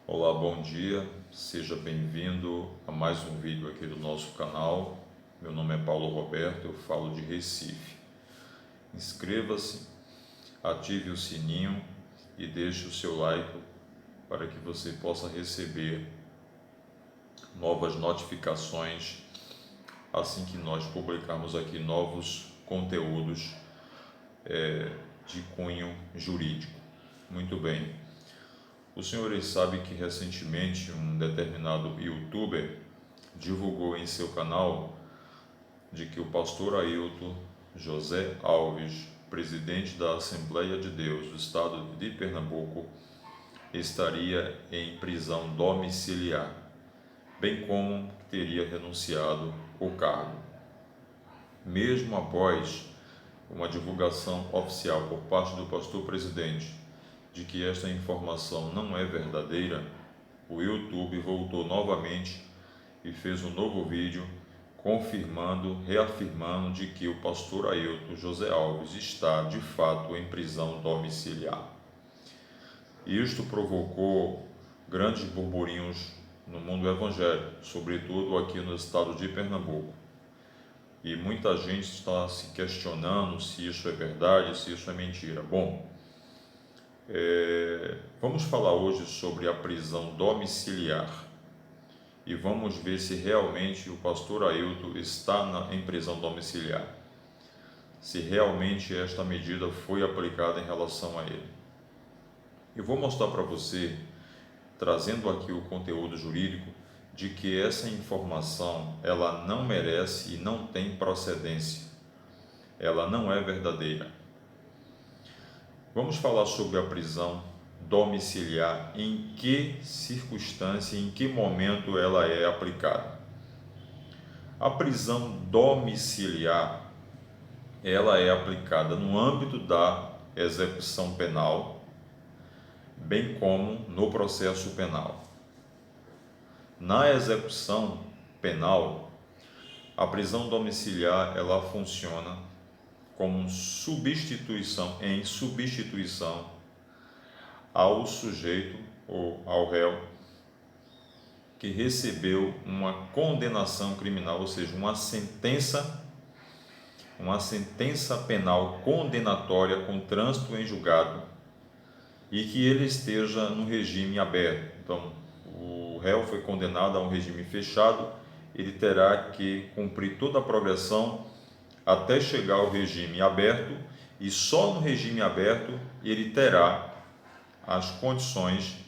Olá, bom dia, seja bem-vindo a mais um vídeo aqui do nosso canal. Meu nome é Paulo Roberto, eu falo de Recife. Inscreva-se, ative o sininho e deixe o seu like para que você possa receber novas notificações assim que nós publicarmos aqui novos conteúdos de cunho jurídico. Muito bem. Os senhores sabem que recentemente um determinado youtuber divulgou em seu canal de que o pastor Ailton José Alves, presidente da Assembleia de Deus do estado de Pernambuco, estaria em prisão domiciliar, bem como teria renunciado ao cargo. Mesmo após uma divulgação oficial por parte do pastor presidente de que esta informação não é verdadeira, o YouTube voltou novamente e fez um novo vídeo reafirmando de que o pastor Ailton José Alves está de fato em prisão domiciliar. Isto provocou grandes burburinhos no mundo evangélico, sobretudo aqui no estado de Pernambuco. E muita gente está se questionando se isso é verdade, se isso é mentira. Bom, vamos falar hoje sobre a prisão domiciliar e vamos ver se realmente o pastor Ailton está em prisão domiciliar, se realmente esta medida foi aplicada em relação a ele. Eu vou mostrar para você, trazendo aqui o conteúdo jurídico, de que essa informação ela não merece e não tem procedência, ela não é verdadeira. Vamos falar sobre a prisão domiciliar, em que circunstância, em que momento ela é aplicada. A prisão domiciliar, ela é aplicada no âmbito da execução penal, bem como no processo penal. Na execução penal, a prisão domiciliar ela funciona como substituição ao sujeito ou ao réu que recebeu uma condenação criminal, ou seja, uma sentença penal condenatória com trânsito em julgado e que ele esteja no regime aberto. Então, o réu foi condenado a um regime fechado, ele terá que cumprir toda a progressão até chegar ao regime aberto, e só no regime aberto ele terá as condições,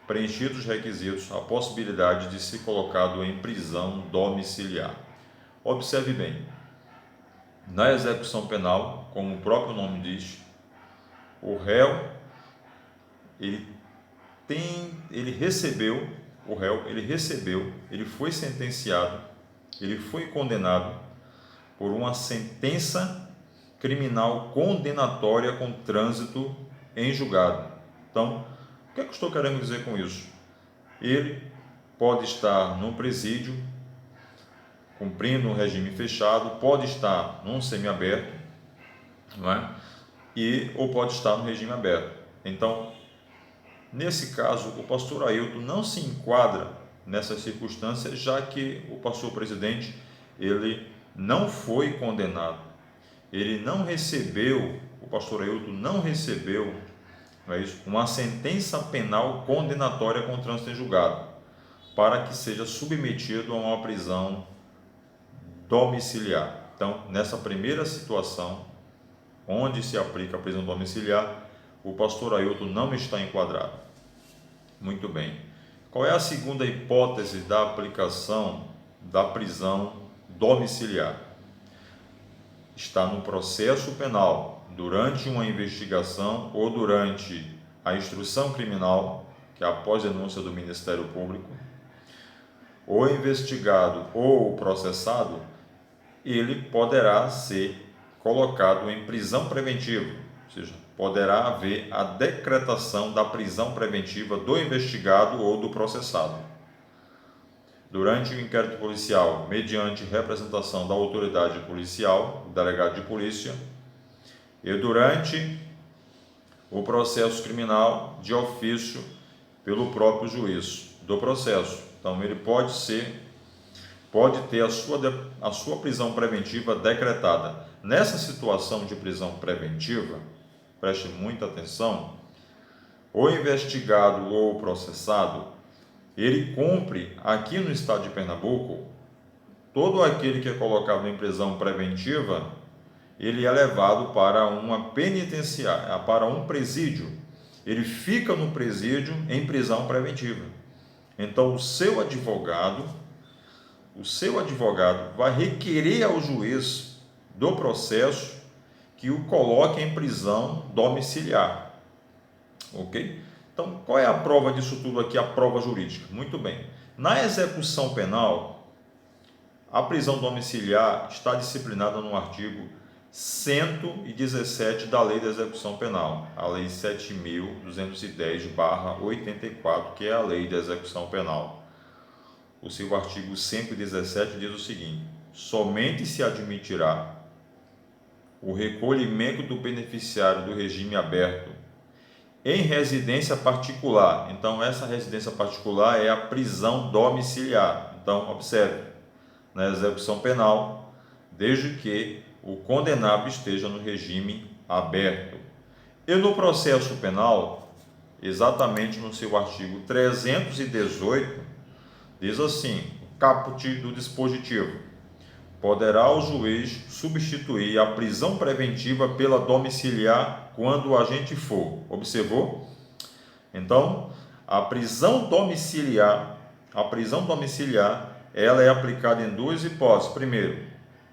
preenchidos os requisitos, a possibilidade de ser colocado em prisão domiciliar. Observe bem, na execução penal, como o próprio nome diz, o réu ele foi sentenciado, ele foi condenado por uma sentença criminal condenatória com trânsito em julgado. Então, o que é que eu estou querendo dizer com isso? Ele pode estar num presídio, cumprindo um regime fechado, pode estar num semiaberto, não é? Ou pode estar no regime aberto. Então, nesse caso, o pastor Ailton não se enquadra nessas circunstâncias, já que o pastor presidente ele não foi condenado, o pastor Ailton não recebeu, não é isso, uma sentença penal condenatória com trânsito em julgado, para que seja submetido a uma prisão domiciliar. Então, nessa primeira situação, onde se aplica a prisão domiciliar, o pastor Ailton não está enquadrado. Muito bem. Qual é a segunda hipótese da aplicação da prisão domiciliar? Está no processo penal, durante uma investigação ou durante a instrução criminal, que é após denúncia do Ministério Público, o investigado ou o processado, ele poderá ser colocado em prisão preventiva, ou seja, poderá haver a decretação da prisão preventiva do investigado ou do processado. Durante o inquérito policial, mediante representação da autoridade policial, do delegado de polícia, e durante o processo criminal, de ofício, pelo próprio juiz do processo. Então ele pode ter a sua prisão preventiva decretada. Nessa situação de prisão preventiva, preste muita atenção, o investigado ou o processado, ele cumpre aqui no estado de Pernambuco, todo aquele que é colocado em prisão preventiva, ele é levado para uma penitenciária, para um presídio. Ele fica no presídio em prisão preventiva. Então o seu advogado vai requerer ao juiz do processo que o coloque em prisão domiciliar. Ok? Então, qual é a prova disso tudo aqui, a prova jurídica? Muito bem. Na execução penal, a prisão domiciliar está disciplinada no artigo 117 da Lei da Execução Penal, a Lei 7.210/84, que é a Lei da Execução Penal. O seu artigo 117 diz o seguinte: somente se admitirá o recolhimento do beneficiário do regime aberto em residência particular. Então, essa residência particular é a prisão domiciliar. Então, observe, na execução penal, desde que o condenado esteja no regime aberto. E no processo penal, exatamente no seu artigo 318, diz assim, caput do dispositivo: poderá o juiz substituir a prisão preventiva pela domiciliar quando o agente for. Observou? Então, a prisão domiciliar, ela é aplicada em duas hipóteses. Primeiro,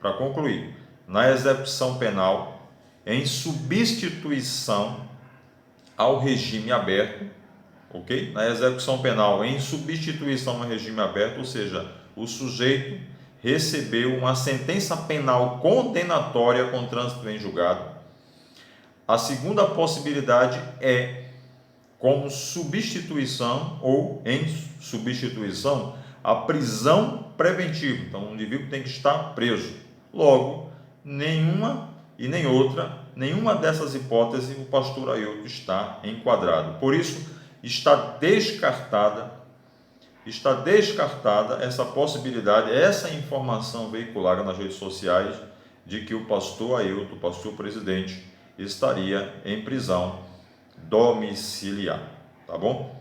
para concluir, na execução penal, em substituição ao regime aberto, ok? Na execução penal, em substituição ao regime aberto, ou seja, o sujeito recebeu uma sentença penal condenatória com trânsito em julgado. A segunda possibilidade é como substituição ou em substituição a prisão preventiva. Então, o indivíduo tem que estar preso. Logo, nenhuma dessas hipóteses o pastor Ailton está enquadrado. Por isso, está descartada essa possibilidade, essa informação veiculada nas redes sociais de que o pastor Ailton, o pastor presidente, estaria em prisão domiciliar, tá bom?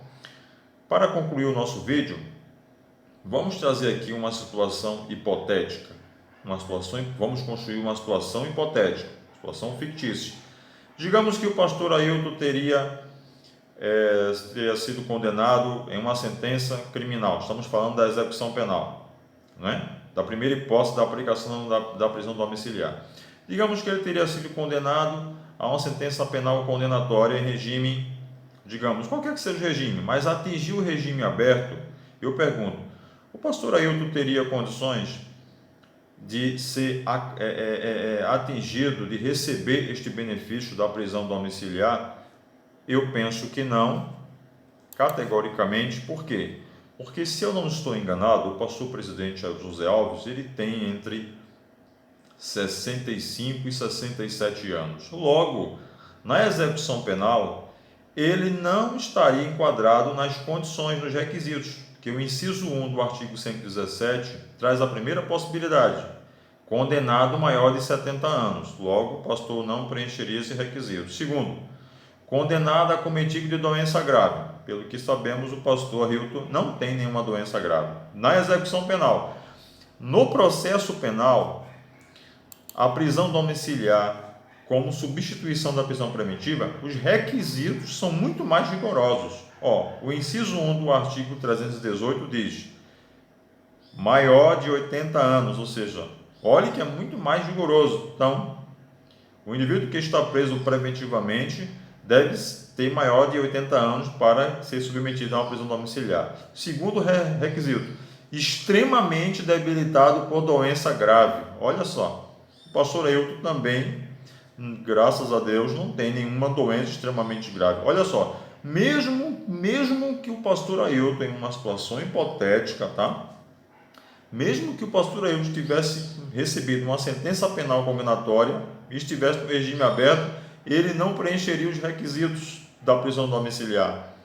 Para concluir o nosso vídeo, vamos trazer aqui uma situação hipotética, vamos construir uma situação hipotética, situação fictícia. Digamos que o pastor Ailton teria sido condenado em uma sentença criminal. Estamos falando da execução penal, né? Da primeira hipótese da aplicação da prisão domiciliar. Digamos que ele teria sido condenado a uma sentença penal condenatória em regime, digamos, qualquer que seja o regime, mas atingiu o regime aberto. Eu pergunto, o pastor Ailton teria condições de ser atingido, de receber este benefício da prisão domiciliar? Eu penso que não, categoricamente. Por quê? Porque, se eu não estou enganado, o pastor presidente José Alves, ele tem entre 65 e 67 anos. Logo, na execução penal, ele não estaria enquadrado nas condições, nos requisitos, que o inciso 1 do artigo 117 traz a primeira possibilidade: condenado maior de 70 anos. Logo, o pastor não preencheria esse requisito. Segundo, condenado acometido de doença grave. Pelo que sabemos, o pastor Ailton não tem nenhuma doença grave. Na execução penal, no processo penal, a prisão domiciliar como substituição da prisão preventiva, os requisitos são muito mais rigorosos. O inciso 1 do artigo 318 diz maior de 80 anos, ou seja, olhe que é muito mais rigoroso. Então, o indivíduo que está preso preventivamente deve ter maior de 80 anos para ser submetido a uma prisão domiciliar. Segundo requisito, extremamente debilitado por doença grave. Olha só, o pastor Ailton também, graças a Deus, não tem nenhuma doença extremamente grave. Olha só, mesmo que o pastor Ailton, em uma situação hipotética, tá? Mesmo que o pastor Ailton tivesse recebido uma sentença penal condenatória e estivesse no regime aberto, ele não preencheria os requisitos da prisão domiciliar.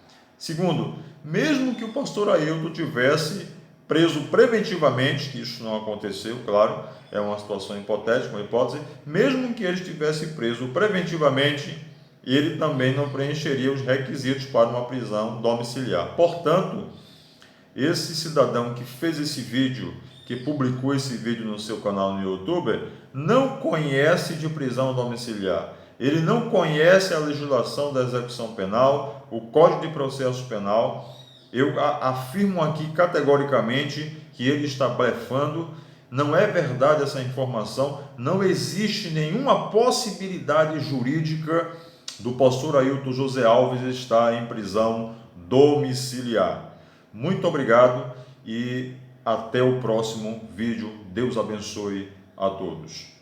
Segundo, mesmo que o pastor Ailton tivesse preso preventivamente, que isso não aconteceu, claro, é uma situação hipotética, uma hipótese, mesmo que ele estivesse preso preventivamente, ele também não preencheria os requisitos para uma prisão domiciliar. Portanto, esse cidadão que fez esse vídeo, que publicou esse vídeo no seu canal no YouTube, não conhece de prisão domiciliar. Ele não conhece a legislação da execução penal, o Código de Processo Penal. Eu afirmo aqui categoricamente que ele está blefando. Não é verdade essa informação. Não existe nenhuma possibilidade jurídica do pastor Ailton José Alves estar em prisão domiciliar. Muito obrigado e até o próximo vídeo. Deus abençoe a todos.